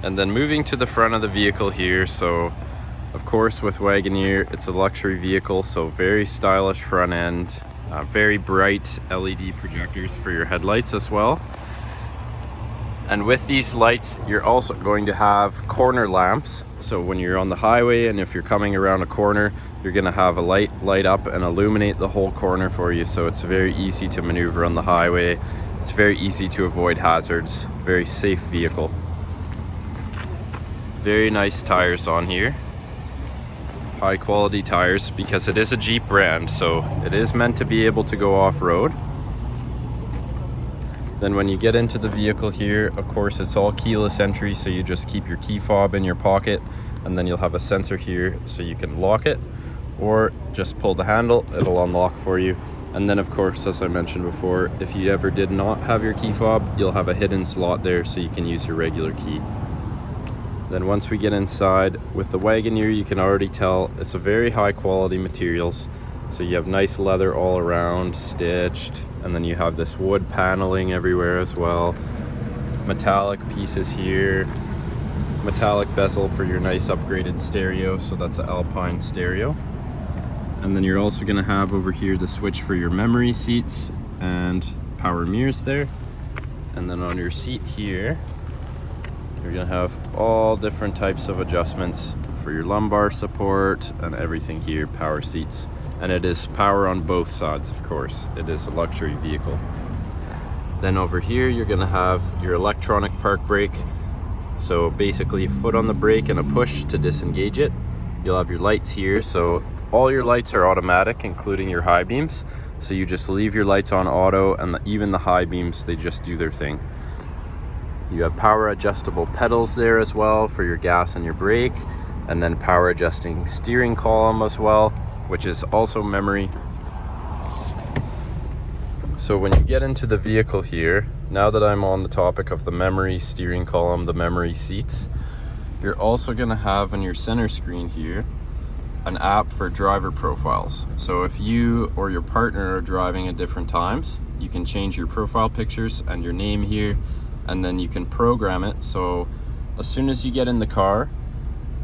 And then moving to the front of the vehicle here, so of course with Wagoneer, it's a luxury vehicle, so very stylish front end, very bright LED projectors for your headlights as well. And with these lights, you're also going to have corner lamps. So when you're on the highway and if you're coming around a corner, you're gonna have a light up and illuminate the whole corner for you. So it's very easy to maneuver on the highway. It's very easy to avoid hazards. Very safe vehicle. Very nice tires on here. High quality tires because it is a Jeep brand, so it is meant to be able to go off-road. Then when you get into the vehicle here, of course it's all keyless entry, so you just keep your key fob in your pocket, and then you'll have a sensor here so you can lock it, or just pull the handle, it'll unlock for you. And then of course, as I mentioned before, if you ever did not have your key fob, you'll have a hidden slot there so you can use your regular key. Then once we get inside, with the Wagoneer, you can already tell it's a very high quality materials. So you have nice leather all around, stitched, and then you have this wood paneling everywhere as well. Metallic pieces here, metallic bezel for your nice upgraded stereo, so that's an Alpine stereo. And then you're also gonna have over here the switch for your memory seats and power mirrors there. And then on your seat here, you're gonna have all different types of adjustments for your lumbar support and everything here, power seats. And it is power on both sides, of course. It is a luxury vehicle. Then over here, you're gonna have your electronic park brake. So basically a foot on the brake and a push to disengage it. You'll have your lights here. So all your lights are automatic, including your high beams. So you just leave your lights on auto, and even the high beams, they just do their thing. You have power adjustable pedals there as well for your gas and your brake, and then power adjusting steering column as well, which is also memory. So when you get into the vehicle here, now that I'm on the topic of the memory steering column, the memory seats, you're also gonna have on your center screen here an app for driver profiles. So if you or your partner are driving at different times, you can change your profile pictures and your name here, and then you can program it. So as soon as you get in the car,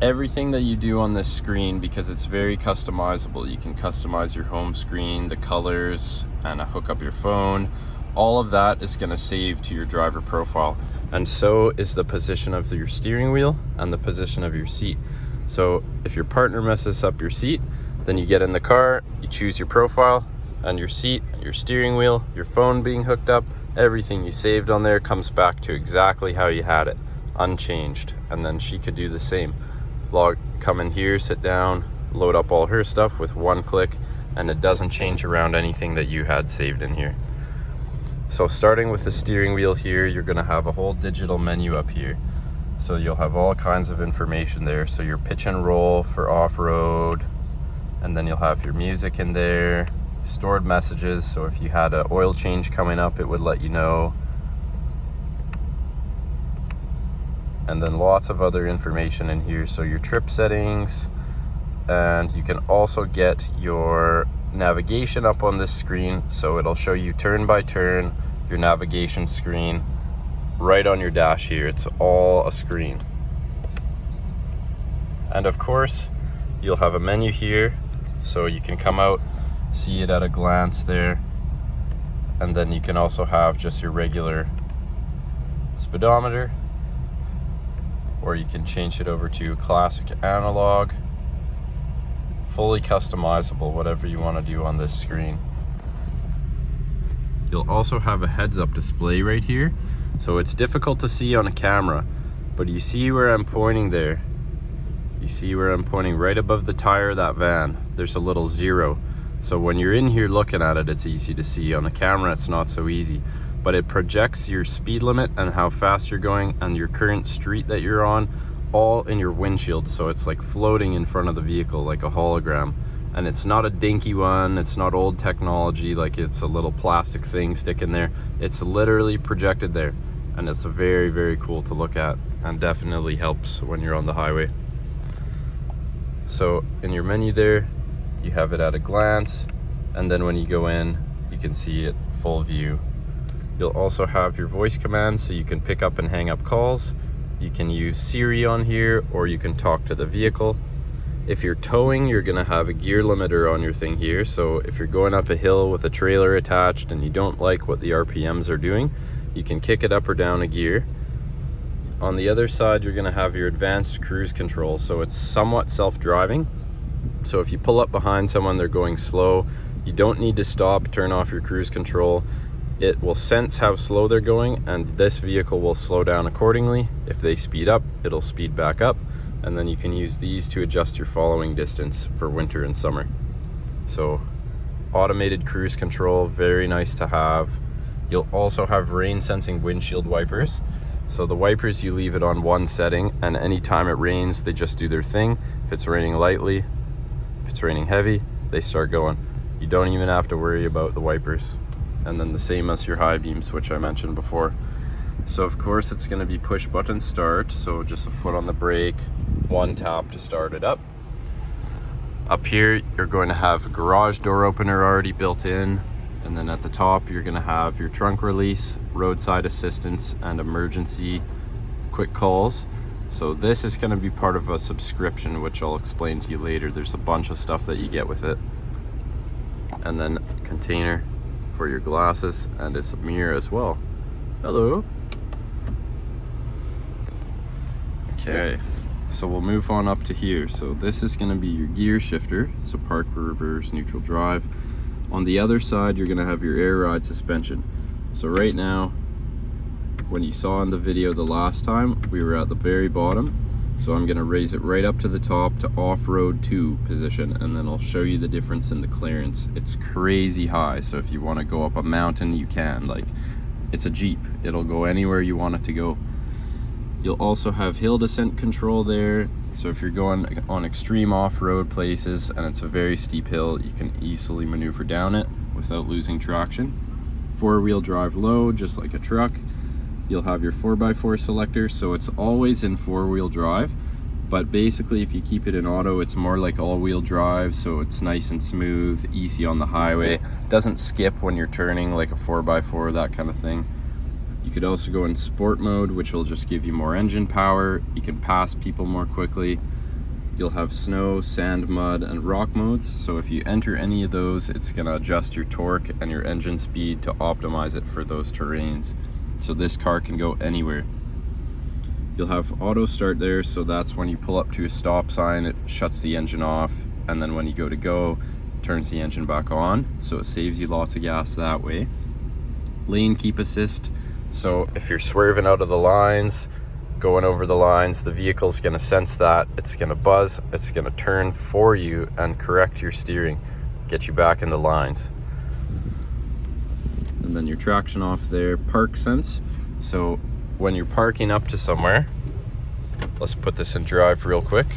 everything that you do on this screen, because it's very customizable, you can customize your home screen, the colors, and hook up your phone. All of that is going to save to your driver profile, and so is the position of your steering wheel and the position of your seat. So if your partner messes up your seat, then you get in the car, you choose your profile and your seat, your steering wheel, your phone being hooked up, everything you saved on there comes back to exactly how you had it, unchanged. And then she could do the same. Come in here, sit down, load up all her stuff with one click, and it doesn't change around anything that you had saved in here. So starting with the steering wheel here, you're gonna have a whole digital menu up here. So you'll have all kinds of information there. So your pitch and roll for off-road, and then you'll have your music in there, stored messages. So if you had an oil change coming up, it would let you know. And then lots of other information in here. So your trip settings, and you can also get your navigation up on this screen. So it'll show you turn by turn your navigation screen right on your dash here. It's all a screen. And of course, you'll have a menu here. So you can come out, see it at a glance there. And then you can also have just your regular speedometer, or you can change it over to classic analog. Fully customizable, whatever you want to do on this screen. You'll also have a heads-up display right here. So it's difficult to see on a camera, but you see where I'm pointing there. You see where I'm pointing right above the tire of that van. There's a little 0. So when you're in here looking at it, it's easy to see. On a camera, it's not so easy. But it projects your speed limit and how fast you're going and your current street that you're on, all in your windshield. So it's like floating in front of the vehicle like a hologram. And it's not a dinky one, it's not old technology like it's a little plastic thing sticking there. It's literally projected there, and it's very, very cool to look at, and definitely helps when you're on the highway. So in your menu there, you have it at a glance, and then when you go in, you can see it full view. You'll also have your voice commands, so you can pick up and hang up calls, You can use Siri on here, or you can talk to the vehicle. If you're towing, you're gonna have a gear limiter on your thing here. So if you're going up a hill with a trailer attached and you don't like what the RPMs are doing, you can kick it up or down a gear. On the other side, you're gonna have your advanced cruise control. So it's somewhat self-driving. So if you pull up behind someone, they're going slow, you don't need to stop, turn off your cruise control. It will sense how slow they're going, and this vehicle will slow down accordingly. If they speed up, it'll speed back up. And then you can use these to adjust your following distance for winter and summer. So automated cruise control, very nice to have. You'll also have rain sensing windshield wipers. So the wipers, you leave it on one setting, and anytime it rains, they just do their thing. If it's raining lightly, if it's raining heavy, they start going. You don't even have to worry about the wipers. And then the same as your high beams, which I mentioned before. So of course it's going to be push button start, so just a foot on the brake, one tap to start it up. Up here you're going to have a garage door opener already built in, and then at the top you're going to have your trunk release, roadside assistance, and emergency quick calls. So this is going to be part of a subscription, which I'll explain to you later. There's a bunch of stuff that you get with it. And then container for your glasses, and it's a mirror as well. Hello. Okay, so we'll move on up to here. So this is going to be your gear shifter, so park, reverse, neutral, drive. On the other side, you're going to have your air ride suspension. So right now, when you saw in the video the last time, we were at the very bottom. So I'm going to raise it right up to the top to off-road 2 position, and then I'll show you the difference in the clearance. It's crazy high, so if you want to go up a mountain, you can. Like, it's a Jeep, it'll go anywhere you want it to go. You'll also have hill descent control there, so if you're going on extreme off-road places and it's a very steep hill, you can easily maneuver down it without losing traction. 4-wheel drive low, just like a truck. You'll have your 4x4 selector, so it's always in 4-wheel drive, but basically if you keep it in auto, it's more like all-wheel drive, so it's nice and smooth, easy on the highway. Doesn't skip when you're turning like a 4x4, that kind of thing. You could also go in sport mode, which will just give you more engine power. You can pass people more quickly. You'll have snow, sand, mud, and rock modes. So if you enter any of those, it's gonna adjust your torque and your engine speed to optimize it for those terrains. So this car can go anywhere. You'll have auto start there, so that's when you pull up to a stop sign, it shuts the engine off, and then when you go, it turns the engine back on. So it saves you lots of gas that way. Lane keep assist. So if you're swerving out of the lines, going over the lines, the vehicle's going to sense that. It's going to buzz, it's going to turn for you and correct your steering, get you back in the lines. And then your traction off there, park sense. So when you're parking up to somewhere, let's put this in drive real quick.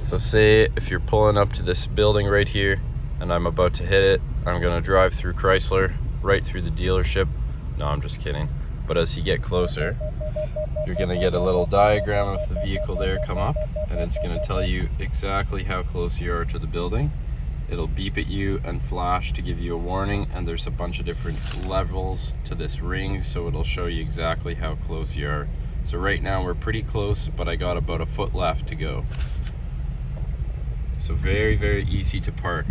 So say if you're pulling up to this building right here and I'm about to hit it, I'm going to drive through Chrysler, right through the dealership. No, I'm just kidding. But as you get closer, you're gonna get a little diagram of the vehicle there come up, and it's gonna tell you exactly how close you are to the building. It'll beep at you and flash to give you a warning, and there's a bunch of different levels to this ring, so it'll show you exactly how close you are. So right now we're pretty close, but I got about a foot left to go. So very, very easy to park.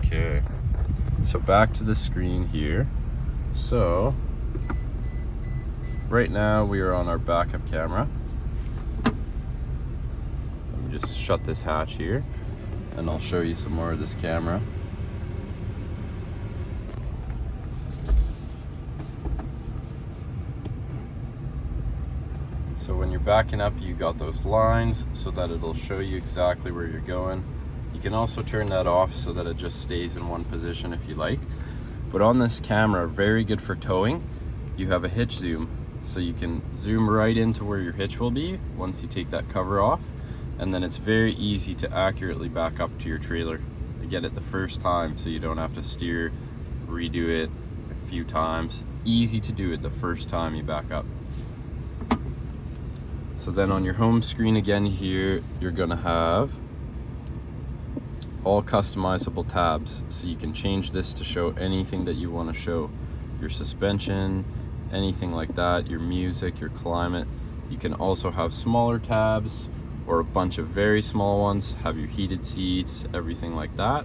Okay, so back to the screen here. So right now we are on our backup camera. Let me just shut this hatch here and I'll show you some more of this camera. So when you're backing up, you got those lines so that it'll show you exactly where you're going. You can also turn that off so that it just stays in one position if you like. But on this camera, very good for towing, you have a hitch zoom. So you can zoom right into where your hitch will be once you take that cover off. And then it's very easy to accurately back up to your trailer. You get it the first time so you don't have to steer, redo it a few times. Easy to do it the first time you back up. So then on your home screen again here, you're gonna have all customizable tabs, so you can change this to show anything that you want to show. your suspension, anything like that, your music, your climate. You can also have smaller tabs or a bunch of very small ones, have your heated seats, everything like that.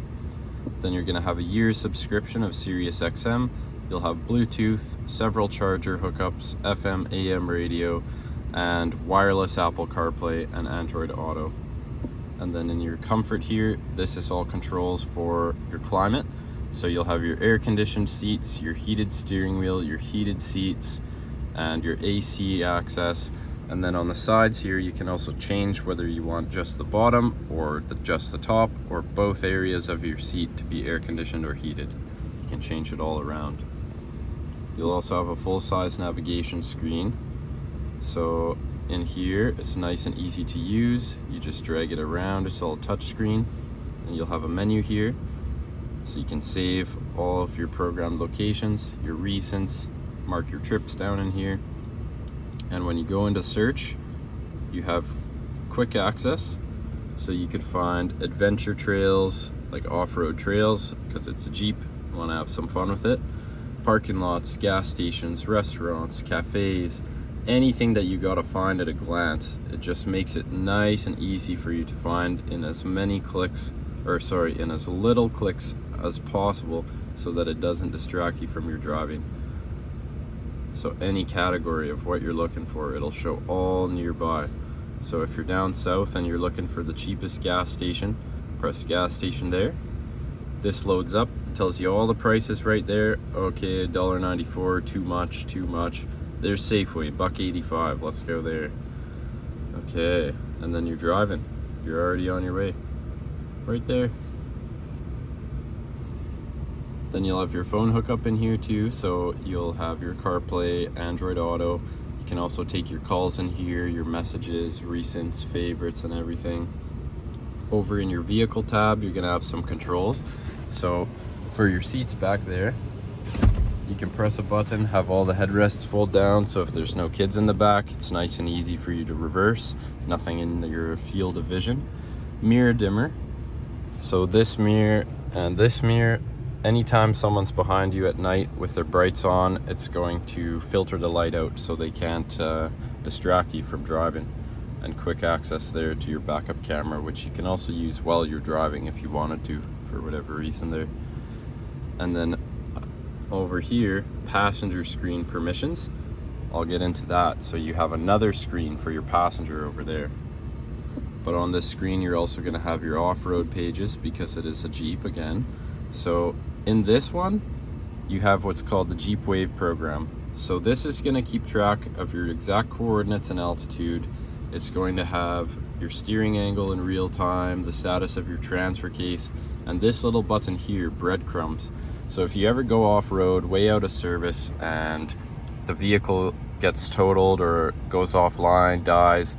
Then you're gonna have a year's subscription of Sirius XM. You'll have Bluetooth, several charger hookups, FM, AM radio, and wireless Apple CarPlay and Android Auto. And then in your comfort here, this is all controls for your climate. So you'll have your air conditioned seats, your heated steering wheel, your heated seats, and your AC access. And then on the sides here, you can also change whether you want just the bottom or just the top, or both areas of your seat to be air conditioned or heated. You can change it all around. You'll also have a full-size navigation screen. So in here, it's nice and easy to use. You just drag it around, it's all touchscreen. And you'll have a menu here. So you can save all of your programmed locations, your recents, mark your trips down in here. And when you go into search, you have quick access. So you could find adventure trails, like off-road trails, because it's a Jeep, you want to have some fun with it. Parking lots, gas stations, restaurants, cafes, anything that you gotta find at a glance. It just makes it nice and easy for you to find in as many clicks, in as little clicks as possible, so that it doesn't distract you from your driving. So any category of what you're looking for, it'll show all nearby. So if you're down south and you're looking for the cheapest gas station, press gas station there. This loads up, tells you all the prices right there. Okay, $1.94, too much. There's Safeway, $1.85, let's go there. Okay, and then you're driving. You're already on your way. Right there. Then you'll have your phone hookup in here too, so you'll have your CarPlay, Android Auto. You can also take your calls in here, your messages, recents, favorites, and everything. Over in your vehicle tab, you're gonna have some controls. So for your seats back there, you can press a button, have all the headrests fold down, so if there's no kids in the back, it's nice and easy for you to reverse. Nothing in your field of vision. Mirror dimmer. So this mirror and this mirror, anytime someone's behind you at night with their brights on, it's going to filter the light out so they can't distract you from driving. And quick access there to your backup camera, which you can also use while you're driving if you wanted to, for whatever reason there. And then over here, passenger screen permissions. I'll get into that. So you have another screen for your passenger over there. But on this screen, you're also going to have your off-road pages because it is a Jeep again. So in this one, you have what's called the Jeep Wave program. So this is going to keep track of your exact coordinates and altitude. It's going to have your steering angle in real time, the status of your transfer case, and this little button here, breadcrumbs. So if you ever go off-road, way out of service, and the vehicle gets totaled or goes offline, dies,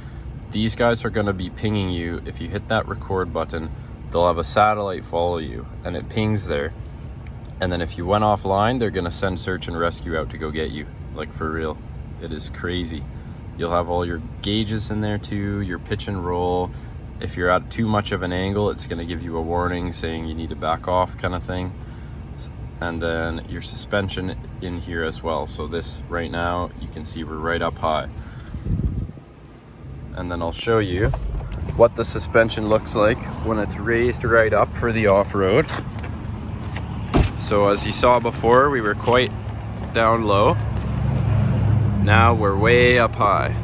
these guys are going to be pinging you. If you hit that record button, they'll have a satellite follow you, and it pings there. And then if you went offline, they're going to send search and rescue out to go get you. Like, for real. It is crazy. You'll have all your gauges in there too, your pitch and roll. If you're at too much of an angle, it's going to give you a warning saying you need to back off, kind of thing. And then your suspension in here as well. So this right now, you can see we're right up high. And then I'll show you what the suspension looks like when it's raised right up for the off-road. So as you saw before, we were quite down low. Now we're way up high.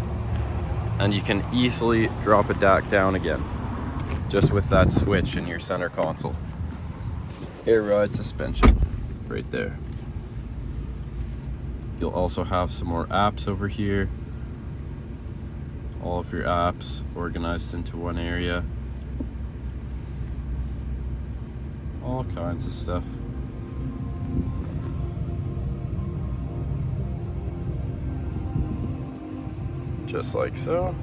And you can easily drop it back down again, just with that switch in your center console. Air ride suspension, right there. You'll also have some more apps over here. All of your apps organized into one area. All kinds of stuff. Just like so.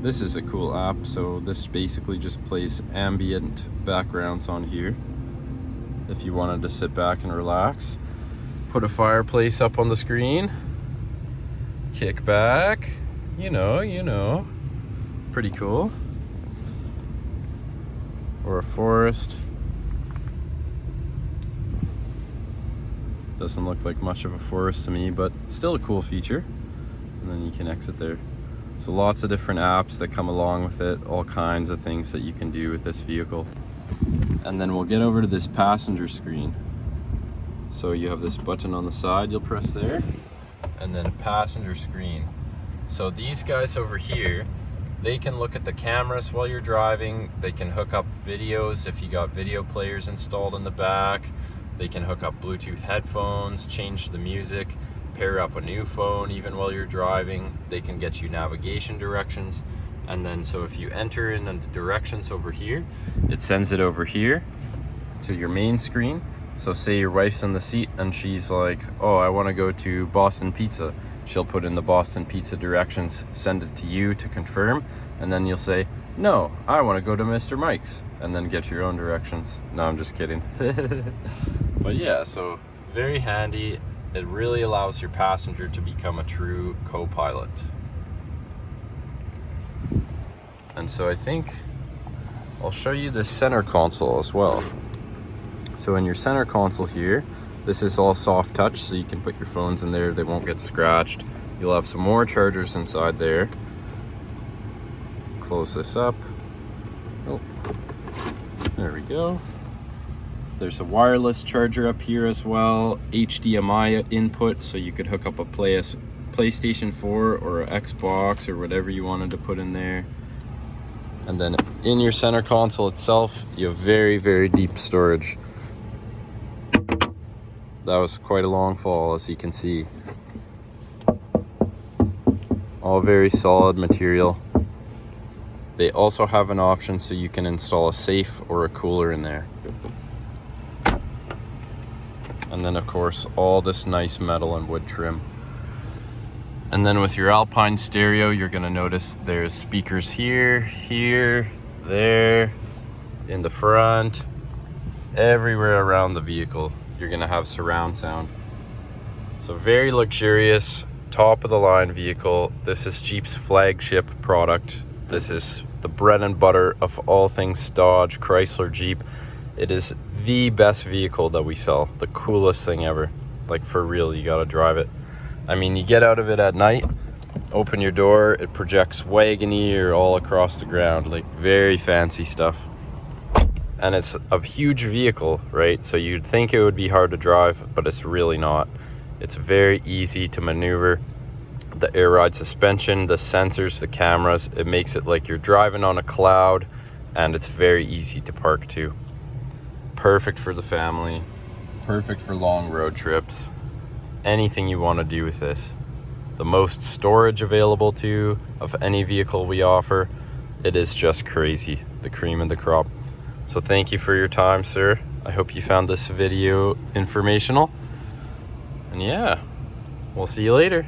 This is a cool app. So this basically just plays ambient backgrounds on here. If you wanted to sit back and relax. Put a fireplace up on the screen. Kick back, you know, pretty cool. Or a forest. Doesn't look like much of a forest to me, but still a cool feature. And then you can exit there. So lots of different apps that come along with it, all kinds of things that you can do with this vehicle. And then we'll get over to this passenger screen. So you have this button on the side, you'll press there, and then a passenger screen. So these guys over here, they can look at the cameras while you're driving. They can hook up videos if you got video players installed in the back. They can hook up Bluetooth headphones, change the music, pair up a new phone even while you're driving. They can get you navigation directions. And then so if you enter in the directions over here, it sends it over here to your main screen. So say your wife's in the seat and she's like, oh, I want to go to Boston Pizza. She'll put in the Boston Pizza directions, send it to you to confirm, and then you'll say, no, I want to go to Mr. Mike's, and then get your own directions. No, I'm just kidding. But yeah, so very handy. It really allows your passenger to become a true co-pilot. And so I think I'll show you the center console as well. So in your center console here, this is all soft touch, so you can put your phones in there, they won't get scratched. You'll have some more chargers inside there. Close this up. Oh, there we go. There's a wireless charger up here as well, HDMI input, so you could hook up a PlayStation 4 or an Xbox or whatever you wanted to put in there. And then in your center console itself, you have very, very deep storage. That was quite a long fall, as you can see. All very solid material. They also have an option so you can install a safe or a cooler in there. And then of course, all this nice metal and wood trim. And then with your Alpine stereo, you're gonna notice there's speakers here, here, there, in the front, everywhere around the vehicle. You're gonna have surround sound. So very luxurious, top of the line vehicle. This is Jeep's flagship product. This is the bread and butter of all things Dodge, Chrysler, Jeep. It is the best vehicle that we sell, the coolest thing ever. Like for real, you gotta drive it. I mean, you get out of it at night, open your door, it projects Wagoneer all across the ground, like very fancy stuff. And it's a huge vehicle, right? So you'd think it would be hard to drive, but it's really not. It's very easy to maneuver. The air ride suspension, the sensors, the cameras, it makes it like you're driving on a cloud, and it's very easy to park too. Perfect for the family, perfect for long road trips. Anything you want to do with this. The most storage available to of any vehicle we offer. It is just crazy, the cream of the crop. So thank you for your time, sir. I hope you found this video informational. And yeah, we'll see you later.